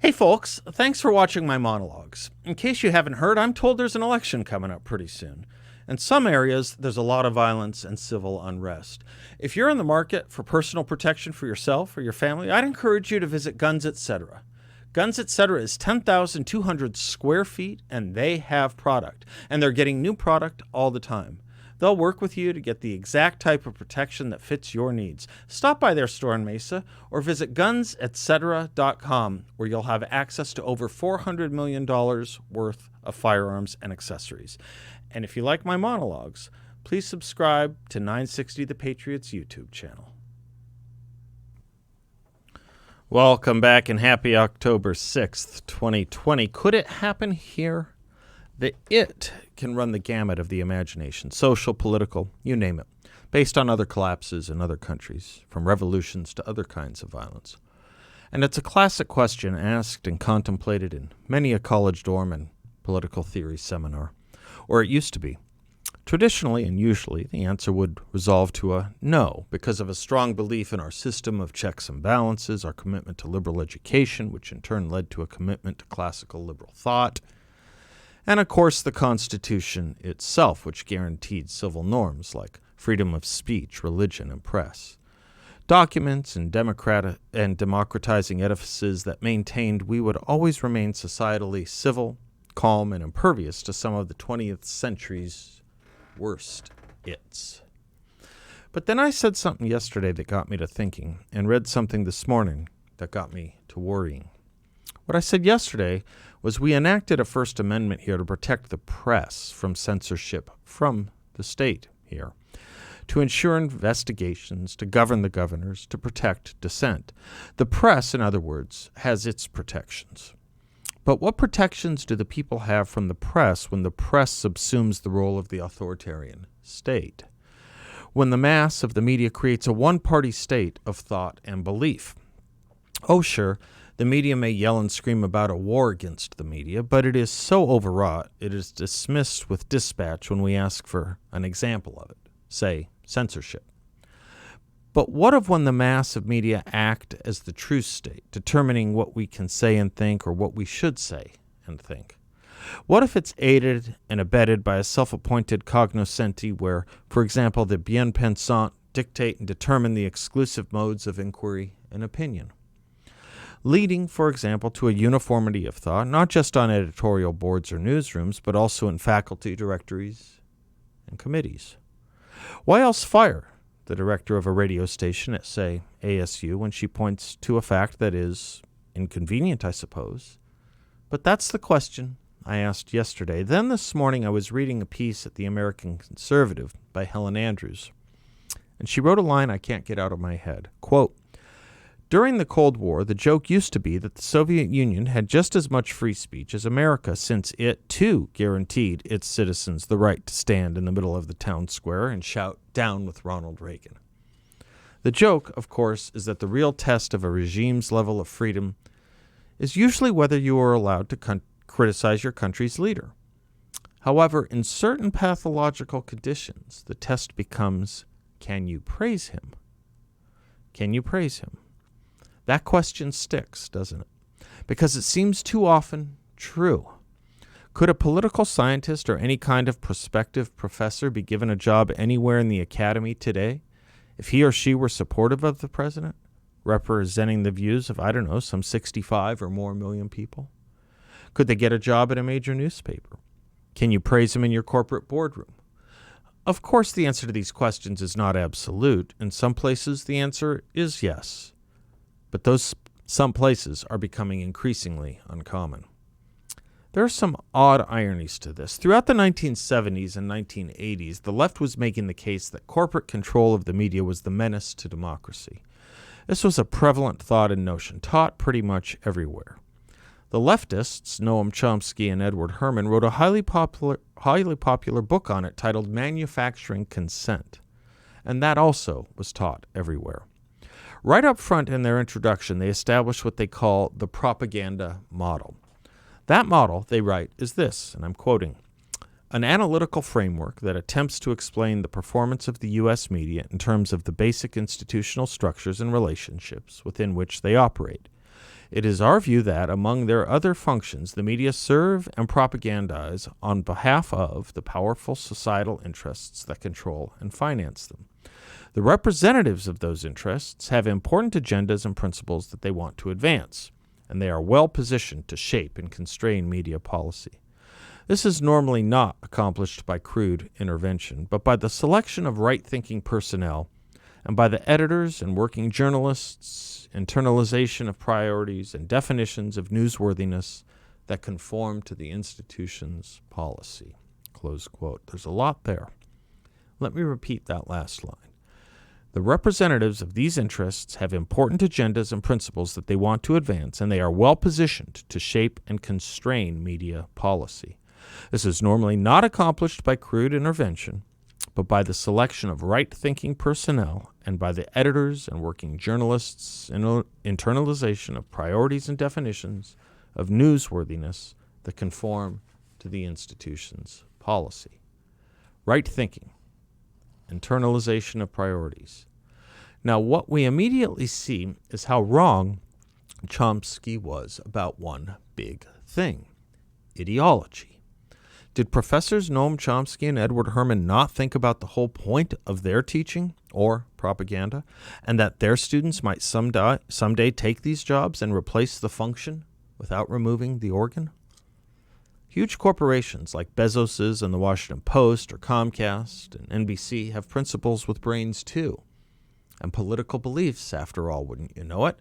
Hey folks, thanks for watching my monologues. In case you haven't heard, I'm told there's an election coming up pretty soon. In some areas, there's a lot of violence and civil unrest. If you're in the market for personal protection for yourself or your family, I'd encourage you to visit Guns Etc. Guns Etc. is 10,200 square feet and they have product. And they're getting new product all the time. They'll work with you to get the exact type of protection that fits your needs. Stop by their store in Mesa or visit gunsetcetera.com where you'll have access to over $400 million worth of firearms and accessories. And if you like my monologues, please subscribe to 960 The Patriots YouTube channel. Welcome back and happy October 6th, 2020. Could it happen here? The it can run the gamut of the imagination, social, political, you name it, based on other collapses in other countries, from revolutions to other kinds of violence. And it's a classic question asked and contemplated in many a college dorm and political theory seminar, or it used to be. Traditionally and usually, the answer would resolve to a no, because of a strong belief in our system of checks and balances, our commitment to liberal education, which in turn led to a commitment to classical liberal thought, and, of course, the Constitution itself, which guaranteed civil norms like freedom of speech, religion, and press. Documents and democratizing edifices that maintained we would always remain societally civil, calm, and impervious to some of the 20th century's worst its. But then I said something yesterday that got me to thinking, and read something this morning that got me to worrying. What I said yesterday was we enacted a First Amendment here to protect the press from censorship from the state here, to ensure investigations, to govern the governors, to protect dissent. The press, in other words, has its protections. But what protections do the people have from the press when the press subsumes the role of the authoritarian state? When the mass of the media creates a one-party state of thought and belief? Oh, sure, the media may yell and scream about a war against the media, but it is so overwrought, it is dismissed with dispatch when we ask for an example of it, say, censorship. But what of when the mass of media act as the true state, determining what we can say and think or what we should say and think? What if it's aided and abetted by a self-appointed cognoscenti where, for example, the bien-pensant dictate and determine the exclusive modes of inquiry and opinion? Leading, for example, to a uniformity of thought, not just on editorial boards or newsrooms, but also in faculty directories and committees. Why else fire the director of a radio station at, say, ASU when she points to a fact that is inconvenient, I suppose? But that's the question I asked yesterday. Then this morning I was reading a piece at the American Conservative by Helen Andrews, and she wrote a line I can't get out of my head. Quote, "During the Cold War, the joke used to be that the Soviet Union had just as much free speech as America, since it, too, guaranteed its citizens the right to stand in the middle of the town square and shout, 'Down with Ronald Reagan.' The joke, of course, is that the real test of a regime's level of freedom is usually whether you are allowed to criticize your country's leader. However, in certain pathological conditions, the test becomes, can you praise him? Can you praise him? That question sticks, doesn't it? Because it seems too often true. Could a political scientist or any kind of prospective professor be given a job anywhere in the academy today if he or she were supportive of the president, representing the views of, I don't know, some 65 or more million people? Could they get a job at a major newspaper? Can you praise him in your corporate boardroom? Of course, the answer to these questions is not absolute. In some places, the answer is yes. But those some places are becoming increasingly uncommon. There are some odd ironies to this. Throughout the 1970s and 1980s, the left was making the case that corporate control of the media was the menace to democracy. This was a prevalent thought and notion, taught pretty much everywhere. The leftists, Noam Chomsky and Edward Herman, wrote a highly popular book on it titled Manufacturing Consent, and that also was taught everywhere. Right up front in their introduction, they establish what they call the propaganda model. That model, they write, is this, and I'm quoting, "An analytical framework that attempts to explain the performance of the U.S. media in terms of the basic institutional structures and relationships within which they operate. It is our view that, among their other functions, the media serve and propagandize on behalf of the powerful societal interests that control and finance them. The representatives of those interests have important agendas and principles that they want to advance, and they are well positioned to shape and constrain media policy. This is normally not accomplished by crude intervention, but by the selection of right-thinking personnel and by the editors and working journalists' internalization of priorities and definitions of newsworthiness that conform to the institution's policy. Close quote. There's a lot there. Let me repeat that last line. The representatives of these interests have important agendas and principles that they want to advance, and they are well positioned to shape and constrain media policy. This is normally not accomplished by crude intervention, but by the selection of right-thinking personnel and by the editors and working journalists' internalization of priorities and definitions of newsworthiness that conform to the institution's policy. Right thinking, internalization of priorities. Now, what we immediately see is how wrong Chomsky was about one big thing: ideology. Did Professors Noam Chomsky and Edward Herman not think about the whole point of their teaching, or propaganda, and that their students might someday take these jobs and replace the function without removing the organ? Huge corporations like Bezos's and the Washington Post or Comcast and NBC have principles with brains too, and political beliefs, after all, wouldn't you know it?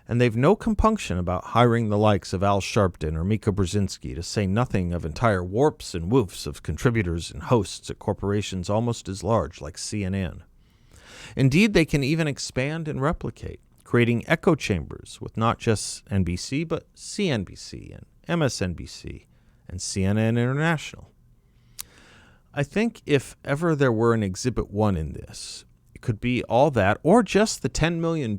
And they've no compunction about hiring the likes of Al Sharpton or Mika Brzezinski, to say nothing of entire warps and woofs of contributors and hosts at corporations almost as large like CNN. Indeed, they can even expand and replicate, creating echo chambers with not just NBC, but CNBC and MSNBC and CNN International. I think if ever there were an Exhibit 1 in this, it could be all that, or just the $10 million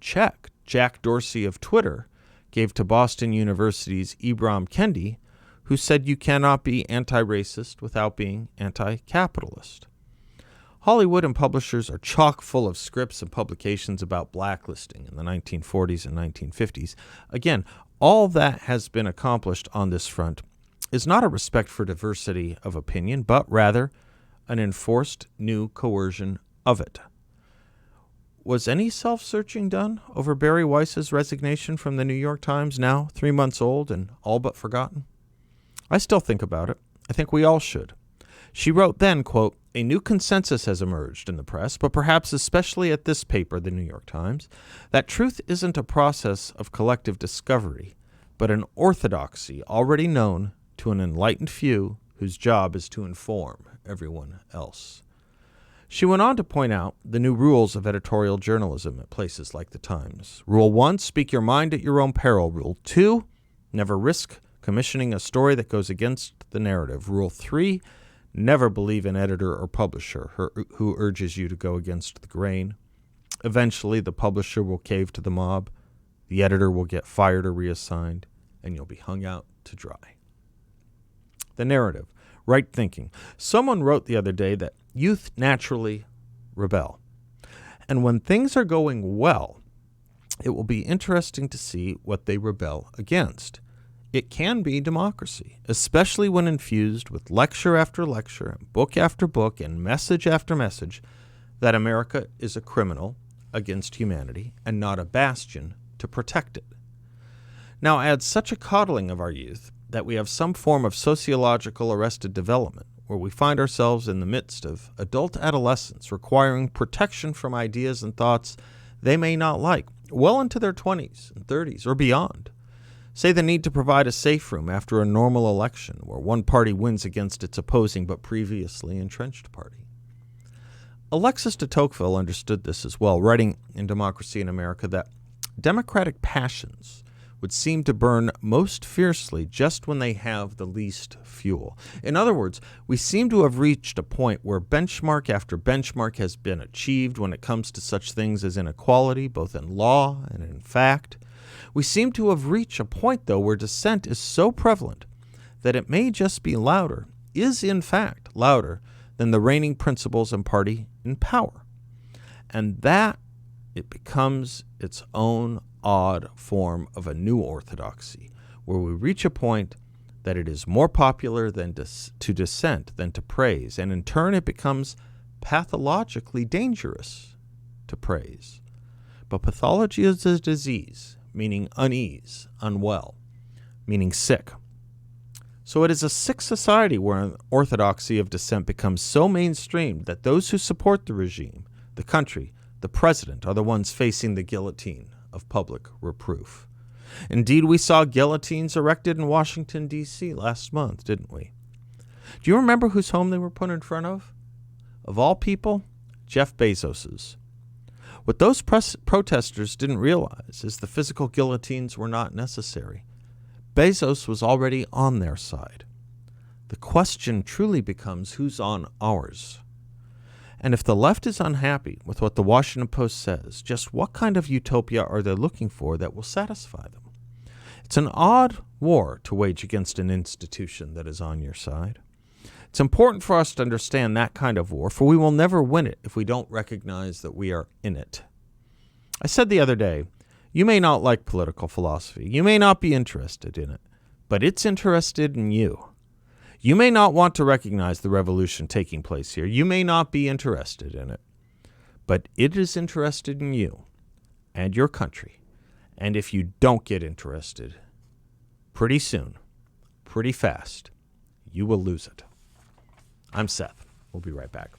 check Jack Dorsey of Twitter gave to Boston University's Ibram Kendi, who said you cannot be anti-racist without being anti-capitalist. Hollywood and publishers are chock full of scripts and publications about blacklisting in the 1940s and 1950s. Again, all that has been accomplished on this front is not a respect for diversity of opinion, but rather an enforced new coercion of it. Was any self-searching done over Barry Weiss's resignation from the New York Times, now 3 months old and all but forgotten? I still think about it. I think we all should. She wrote then, quote, "A new consensus has emerged in the press, but perhaps especially at this paper, the New York Times, that truth isn't a process of collective discovery, but an orthodoxy already known to an enlightened few whose job is to inform everyone else." She went on to point out the new rules of editorial journalism at places like the Times. Rule 1, speak your mind at your own peril. Rule 2, never risk commissioning a story that goes against the narrative. Rule 3, never believe an editor or publisher who urges you to go against the grain. Eventually, the publisher will cave to the mob, the editor will get fired or reassigned, and you'll be hung out to dry. The narrative. Right thinking. Someone wrote the other day that youth naturally rebel. And when things are going well, it will be interesting to see what they rebel against. It can be democracy, especially when infused with lecture after lecture, and book after book, and message after message that America is a criminal against humanity and not a bastion to protect it. Now add such a coddling of our youth that we have some form of sociological arrested development, where we find ourselves in the midst of adult adolescents requiring protection from ideas and thoughts they may not like, well into their 20s and 30s or beyond. Say the need to provide a safe room after a normal election where one party wins against its opposing but previously entrenched party. Alexis de Tocqueville understood this as well, writing in Democracy in America that democratic passions would seem to burn most fiercely just when they have the least fuel. In other words, we seem to have reached a point where benchmark after benchmark has been achieved when it comes to such things as inequality, both in law and in fact. We seem to have reached a point, though, where dissent is so prevalent that it may just be louder, is in fact louder than the reigning principles and party in power. And that it becomes its own odd form of a new orthodoxy, where we reach a point that it is more popular to dissent than to praise, and in turn it becomes pathologically dangerous to praise. But pathology is a disease, meaning unease, unwell, meaning sick. So it is a sick society where an orthodoxy of dissent becomes so mainstream that those who support the regime, the country, the president are the ones facing the guillotine of public reproof. Indeed, we saw guillotines erected in Washington, D.C. last month, didn't we? Do you remember whose home they were put in front of? Of all people, Jeff Bezos's. What those protesters didn't realize is the physical guillotines were not necessary. Bezos was already on their side. The question truly becomes who's on ours. And if the left is unhappy with what the Washington Post says, just what kind of utopia are they looking for that will satisfy them? It's an odd war to wage against an institution that is on your side. It's important for us to understand that kind of war, for we will never win it if we don't recognize that we are in it. I said the other day, you may not like political philosophy. You may not be interested in it, but it's interested in you. You may not want to recognize the revolution taking place here. You may not be interested in it, but it is interested in you and your country. And if you don't get interested, pretty soon, pretty fast, you will lose it. I'm Seth. We'll be right back.